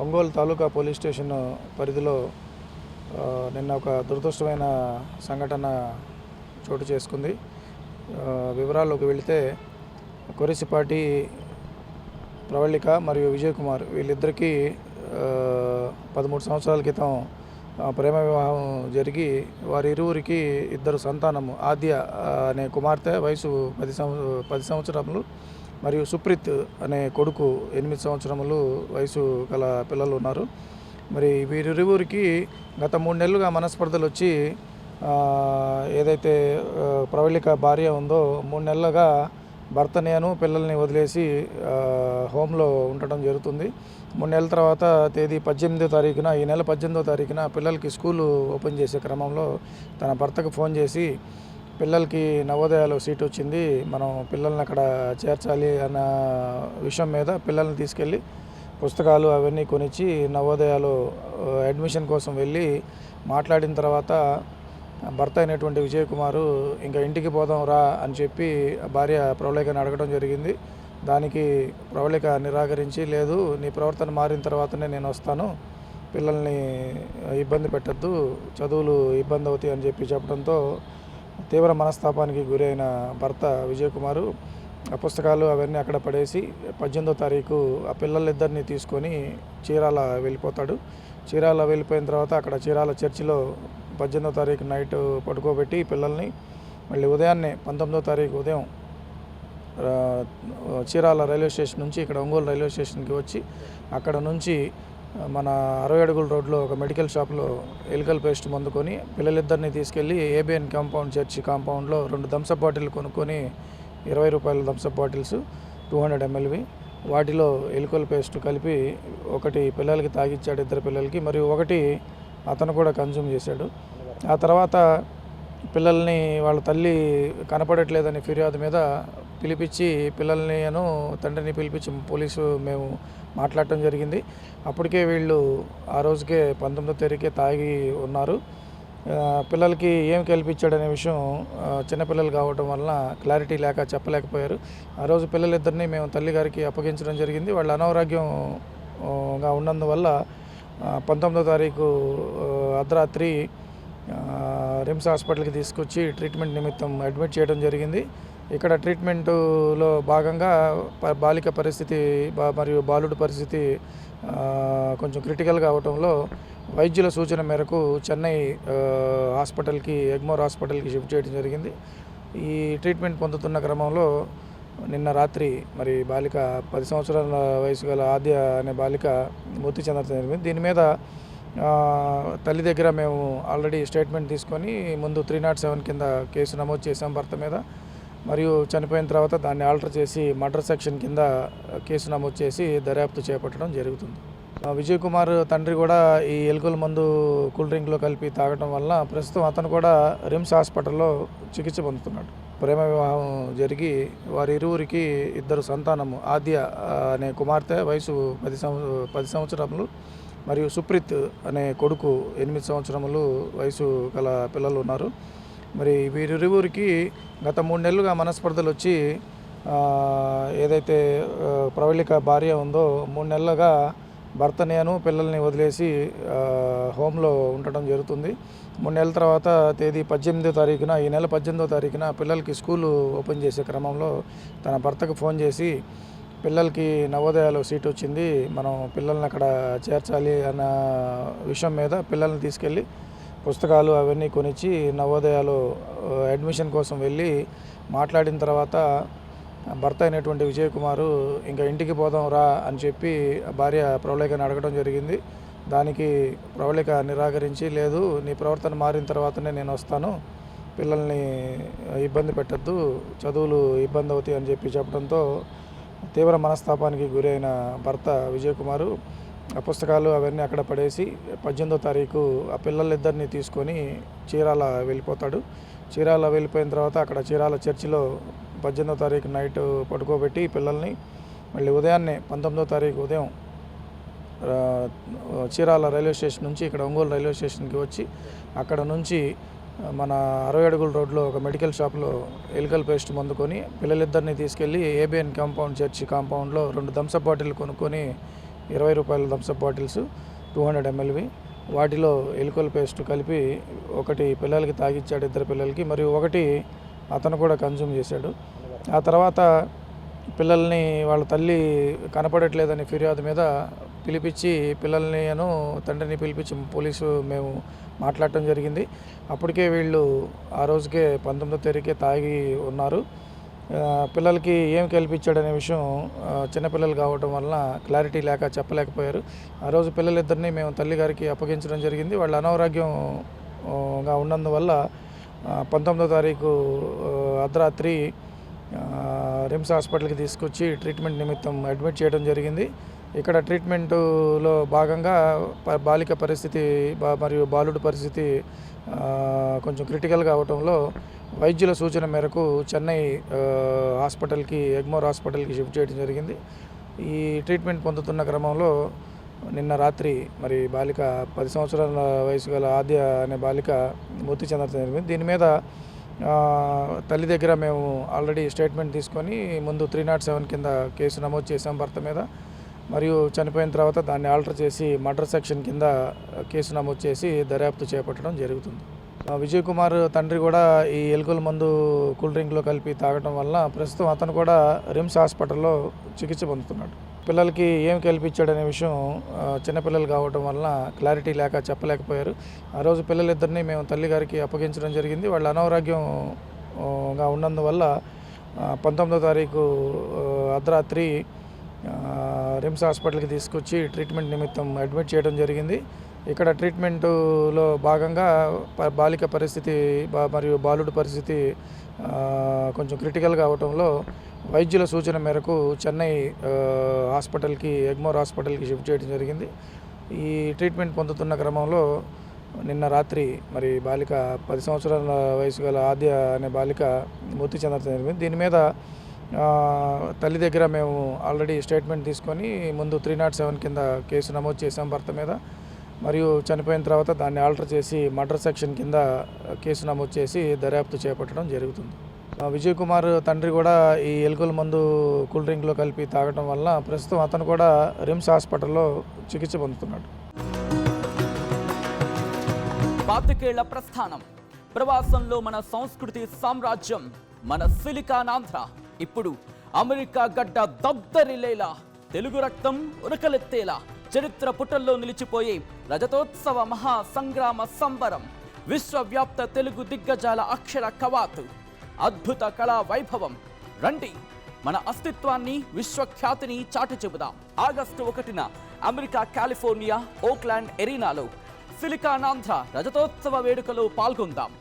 ఒంగోలు తాలూకా police station పరిధిలో నిన్న ఒక దురదృష్టమైన సంఘటన చోటు చేసుకుంది. వివరాల్లోకి వెళితే కొరిసిపాటి ప్రవళిక మరియు విజయ్ కుమార్ వీళ్ళిద్దరికీ 13 సంవత్సరాల క్రితం ప్రేమ వివాహం జరిగి వారి ఇరువురికి ఇద్దరు సంతానము. ఆద్య అనే కుమార్తె వయసు 10 సంవత్సరములు మరియు సుప్రీత్ అనే కొడుకు 8 సంవత్సరములు వయసు గల పిల్లలు ఉన్నారు. మరి వీరిరువురికి గత 3 నెలలుగా మనస్పర్ధలు వచ్చి ఏదైతే ప్రవళిక భార్య ఉందో 3 నెలలుగా భర్త నేను పిల్లల్ని వదిలేసి హోమ్లో ఉండటం జరుగుతుంది. 3 నెలల తర్వాత తేదీ 18వ తారీఖున ఈ నెల 18వ తారీఖున పిల్లలకి స్కూలు ఓపెన్ చేసే క్రమంలో తన భర్తకు ఫోన్ చేసి పిల్లలకి నవోదయాలో సీట్ వచ్చింది, మనం పిల్లల్ని అక్కడ చేర్చాలి అన్న విషయం మీద పిల్లల్ని తీసుకెళ్ళి పుస్తకాలు అవన్నీ కొనిచ్చి నవోదయాలో అడ్మిషన్ కోసం వెళ్ళి మాట్లాడిన తర్వాత భర్త అయినటువంటి విజయ్ కుమారు ఇంకా ఇంటికి పోదాం రా అని చెప్పి భార్య ప్రవళికని అడగడం జరిగింది. దానికి ప్రవళిక నిరాకరించి, లేదు నీ ప్రవర్తన మారిన తర్వాతనే నేను వస్తాను, పిల్లల్ని ఇబ్బంది పెట్టద్దు, చదువులు ఇబ్బంది అవుతాయి అని చెప్పి చెప్పడంతో తీవ్ర మనస్తాపానికి గురైన భర్త విజయ్ కుమారు ఆ పుస్తకాలు అవన్నీ అక్కడ పడేసి 18వ తారీఖు ఆ పిల్లలిద్దరిని తీసుకొని చీరాల వెళ్ళిపోతాడు. చీరాల వెళ్ళిపోయిన తర్వాత అక్కడ చీరాల చర్చిలో 18వ తారీఖు నైట్ పడుకోబెట్టి పిల్లల్ని మళ్ళీ ఉదయాన్నే 19వ తారీఖు ఉదయం చీరాల రైల్వే స్టేషన్ నుంచి ఇక్కడ ఒంగోలు రైల్వే స్టేషన్కి వచ్చి అక్కడ నుంచి మన 60 అడుగుల రోడ్లో ఒక మెడికల్ షాప్లో ఎలికల్ పేస్ట్ మందుకొని పిల్లలిద్దరిని తీసుకెళ్ళి ఏబిఎన్ కాంపౌండ్ చర్చి కాంపౌండ్లో 2 థమ్సప్ బాటిల్ కొనుక్కొని 20 రూపాయల థమ్సప్ బాటిల్స్ 200 mlవి వాటిలో ఎలికల్ పేస్ట్ కలిపి ఒకటి పిల్లలకి తాగిచ్చాడు, 2 పిల్లలకి, మరియు ఒకటి అతను కూడా కన్జ్యూమ్ చేశాడు. ఆ తర్వాత పిల్లల్ని వాళ్ళ తల్లి కనపడట్లేదని ఫిర్యాదు మీద పిలిపించి పిల్లల్ని తండ్రిని పిలిపించి పోలీసు మేము మాట్లాడటం జరిగింది. అప్పటికే వీళ్ళు ఆ రోజుకే 19వ తారీఖే తాగి ఉన్నారు. పిల్లలకి ఏం కల్పించాడనే విషయం చిన్నపిల్లలు కావడం వలన క్లారిటీ లేక చెప్పలేకపోయారు. ఆ రోజు పిల్లలిద్దరినీ మేము తల్లిగారికి అప్పగించడం జరిగింది. వాళ్ళ అనారోగ్యంగా ఉన్నందువల్ల 19వ తారీఖు అర్ధరాత్రి రిమ్స్ హాస్పిటల్కి తీసుకొచ్చి ట్రీట్మెంట్ నిమిత్తం అడ్మిట్ చేయడం జరిగింది. ఇక్కడ ట్రీట్మెంటులో భాగంగా బాలిక పరిస్థితి మరియు బాలుడి పరిస్థితి కొంచెం క్రిటికల్గా అవడంలో వైద్యుల సూచన మేరకు చెన్నై హాస్పిటల్కి, ఎగ్మోర్ హాస్పిటల్కి షిఫ్ట్ చేయడం జరిగింది. ఈ ట్రీట్మెంట్ పొందుతున్న క్రమంలో నిన్న రాత్రి మరి బాలిక 10 సంవత్సరాల వయసు గల ఆద్య అనే బాలిక మృతి చెందడం జరిగింది. దీని మీద తల్లి దగ్గర మేము ఆల్రెడీ స్టేట్మెంట్ తీసుకొని ముందు 307 కింద కేసు నమోదు చేసాం భర్త మీద, మరియు చనిపోయిన తర్వాత దాన్ని ఆల్టర్ చేసి మర్డర్ సెక్షన్ కింద కేసు నమోదు చేసి దర్యాప్తు చేపట్టడం జరుగుతుంది. విజయ్ కుమార్ తండ్రి కూడా ఈ ఎలుకల మందు కూల్ డ్రింక్లో కలిపి తాగడం వల్ల ప్రస్తుతం అతను కూడా రిమ్స్ హాస్పిటల్లో చికిత్స పొందుతున్నాడు. ప్రేమ వివాహం జరిగి వారి ఇరువురికి ఇద్దరు సంతానము. ఆద్య అనే కుమార్తె వయసు 10 సంవత్సరములు మరియు సుప్రీత్ అనే కొడుకు 8 సంవత్సరములు వయసు గల పిల్లలు ఉన్నారు. మరి వీరిరువురికి గత 3 నెలలుగా మనస్పర్ధలు వచ్చి ఏదైతే ప్రవళిక భార్య ఉందో 3 నెలలుగా భర్త నేను పిల్లల్ని వదిలేసి హోమ్లో ఉండటం జరుగుతుంది. 3 నెలల తర్వాత తేదీ 18వ తారీఖున ఈ నెల 18వ తారీఖున పిల్లలకి స్కూలు ఓపెన్ చేసే క్రమంలో తన భర్తకు ఫోన్ చేసి పిల్లలకి నవోదయాలో సీట్ వచ్చింది, మనం పిల్లల్ని అక్కడ చేర్చాలి అన్న విషయం మీద పిల్లల్ని తీసుకెళ్ళి పుస్తకాలు అవన్నీ కొనిచ్చి నవోదయాలో అడ్మిషన్ కోసం వెళ్ళి మాట్లాడిన తర్వాత భర్త అయినటువంటి విజయ్ కుమారు ఇంకా ఇంటికి పోదాం రా అని చెప్పి భార్య ప్రవళికని అడగడం జరిగింది. దానికి ప్రవళిక నిరాకరించి, లేదు నీ ప్రవర్తన మారిన తర్వాతనే నేను వస్తాను, పిల్లల్ని ఇబ్బంది పెట్టద్దు, చదువులు ఇబ్బంది అవుతాయి అని చెప్పి చెప్పడంతో తీవ్ర మనస్తాపానికి గురైన భర్త విజయ్ కుమారు ఆ పుస్తకాలు అవన్నీ అక్కడ పడేసి 18వ తారీఖు ఆ పిల్లలిద్దరిని తీసుకొని చీరాల వెళ్ళిపోతాడు. చీరాల వెళ్ళిపోయిన తర్వాత అక్కడ చీరాల చర్చిలో 18వ తారీఖు నైట్ పడుకోబెట్టి పిల్లల్ని మళ్ళీ ఉదయాన్నే 19వ తారీఖు ఉదయం చీరాల రైల్వే స్టేషన్ నుంచి ఇక్కడ ఒంగోలు రైల్వే స్టేషన్కి వచ్చి అక్కడ నుంచి మన 60 అడుగుల రోడ్లో ఒక మెడికల్ షాప్లో ఎలికల్ పేస్ట్ మందుకొని పిల్లలిద్దరిని తీసుకెళ్ళి ఏబిఎన్ కాంపౌండ్ చర్చి కాంపౌండ్లో 2 థమ్సప్ బాటిల్ కొనుక్కొని రూపాయల థమ్స్అప్ బాటిల్స్ 200 ml వాటిలో ఎలుకల పేస్ట్ కలిపి ఒకటి పిల్లలకి తాగిచ్చాడు, 2 పిల్లలకి, మరియు ఒకటి అతను కూడా కన్జ్యూమ్ చేశాడు. ఆ తర్వాత పిల్లల్ని వాళ్ళ తల్లి కనపడట్లేదని ఫిర్యాదు మీద పిలిపించి పిల్లల్ని తండ్రిని పిలిపించి పోలీసు మేము మాట్లాడటం జరిగింది. అప్పటికే వీళ్ళు ఆ రోజుకే 19వ తారీఖే తాగి ఉన్నారు. పిల్లలకి ఏం కల్పించాడనే విషయం చిన్నపిల్లలు కావడం వలన క్లారిటీ లేక చెప్పలేకపోయారు. ఆ రోజు పిల్లలిద్దరిని మేము తల్లిగారికి అప్పగించడం జరిగింది. వాళ్ళ అనారోగ్యంగా ఉన్నందువల్ల 19వ తారీఖు అర్ధరాత్రి రిమ్స్ హాస్పిటల్కి తీసుకొచ్చి ట్రీట్మెంట్ నిమిత్తం అడ్మిట్ చేయడం జరిగింది. ఇక్కడ ట్రీట్మెంటులో భాగంగా బాలిక పరిస్థితి మరియు బాలుడి పరిస్థితి కొంచెం క్రిటికల్గా అవడంలో వైద్యుల సూచన మేరకు చెన్నై హాస్పిటల్కి, ఎగ్మోర్ హాస్పిటల్కి షిఫ్ట్ చేయడం జరిగింది. ఈ ట్రీట్మెంట్ పొందుతున్న క్రమంలో నిన్న రాత్రి మరి బాలిక 10 సంవత్సరాల వయసు గల ఆద్య అనే బాలిక మృతి చెందడం జరిగింది. దీని మీద తల్లి దగ్గర మేము ఆల్రెడీ స్టేట్మెంట్ తీసుకొని ముందు 307 కింద కేసు నమోదు చేసాం భర్త మీద. మరియు చనిపోయిన తర్వాత దాన్ని ఆల్టర్ చేసి మర్డర్ సెక్షన్ కింద కేసు నమోదు చేసి దర్యాప్తు చేపట్టడం జరుగుతుంది. విజయ్ కుమార్ తండ్రి కూడా ఈ ఎలుకల మందు కూల్ డ్రింక్లో కలిపి తాగడం వల్ల ప్రస్తుతం అతను కూడా రిమ్స్ హాస్పిటల్లో చికిత్స పొందుతున్నాడు. పిల్లలకి ఏం కల్పించాడనే విషయం చిన్నపిల్లలు కావడం వలన క్లారిటీ లేక చెప్పలేకపోయారు. ఆ రోజు పిల్లలిద్దరిని మేము తల్లిగారికి అప్పగించడం జరిగింది. వాళ్ళ అనారోగ్యంగా ఉన్నందువల్ల 19వ తారీఖు అర్ధరాత్రి రిమ్స్ హాస్పిటల్కి తీసుకొచ్చి ట్రీట్మెంట్ నిమిత్తం అడ్మిట్ చేయడం జరిగింది. ఇక్కడ ట్రీట్మెంటులో భాగంగా బాలిక పరిస్థితి మరియు బాలుడి పరిస్థితి కొంచెం క్రిటికల్గా అవడంలో వైద్యుల సూచన మేరకు చెన్నై హాస్పిటల్కి, ఎగ్మోర్ హాస్పిటల్కి షిఫ్ట్ చేయడం జరిగింది. ఈ ట్రీట్మెంట్ పొందుతున్న క్రమంలో నిన్న రాత్రి మరి బాలిక 10 సంవత్సరాల వయసు గల ఆద్య అనే బాలిక మృతి చెందడం జరిగింది. దీని మీద తల్లి దగ్గర మేము ఆల్రెడీ స్టేట్మెంట్ తీసుకొని ముందు 307 కింద కేసు నమోదు చేసాం భర్త మీద. మరియు చనిపోయిన తర్వాత దాన్ని ఆల్టర్ చేసి మర్డర్ సెక్షన్ కింద కేసు నమోదు చేసి దర్యాప్తు చేపట్టడం జరుగుతుంది. విజయ్ కుమార్ తండ్రి కూడా ఈ ఎలుకల మందు కూల్ డ్రింక్లో కలిపి తాగడం వల్ల ప్రస్తుతం అతను కూడా రిమ్స్ హాస్పిటల్లో చికిత్స పొందుతున్నాడు. 25 ఏళ్ల ప్రస్థానం, ప్రవాసంలో మన సంస్కృతి సామ్రాజ్యం, మన సిలికానాంధ్ర ఇప్పుడు అమెరికా గడ్డ దద్దరిల్లేలా, తెలుగు రక్తం ఉరకలెత్తేలా చరిత్ర పుటల్లో నిలిచిపోయే రజతోత్సవ మహా సంగ్రామ సంబరం, విశ్వవ్యాప్త తెలుగు దిగ్గజాల అక్షర కవాతు, అద్భుత కళా వైభవం. రండి, మన అస్తిత్వాన్ని, విశ్వఖ్యాతిని చాటి చెబుదాం. ఆగస్టు 1న అమెరికా కాలిఫోర్నియా ఓక్లాండ్ ఎరీనాలో సిలికానాంధ్ర రజతోత్సవ వేడుకలో పాల్గొందాం.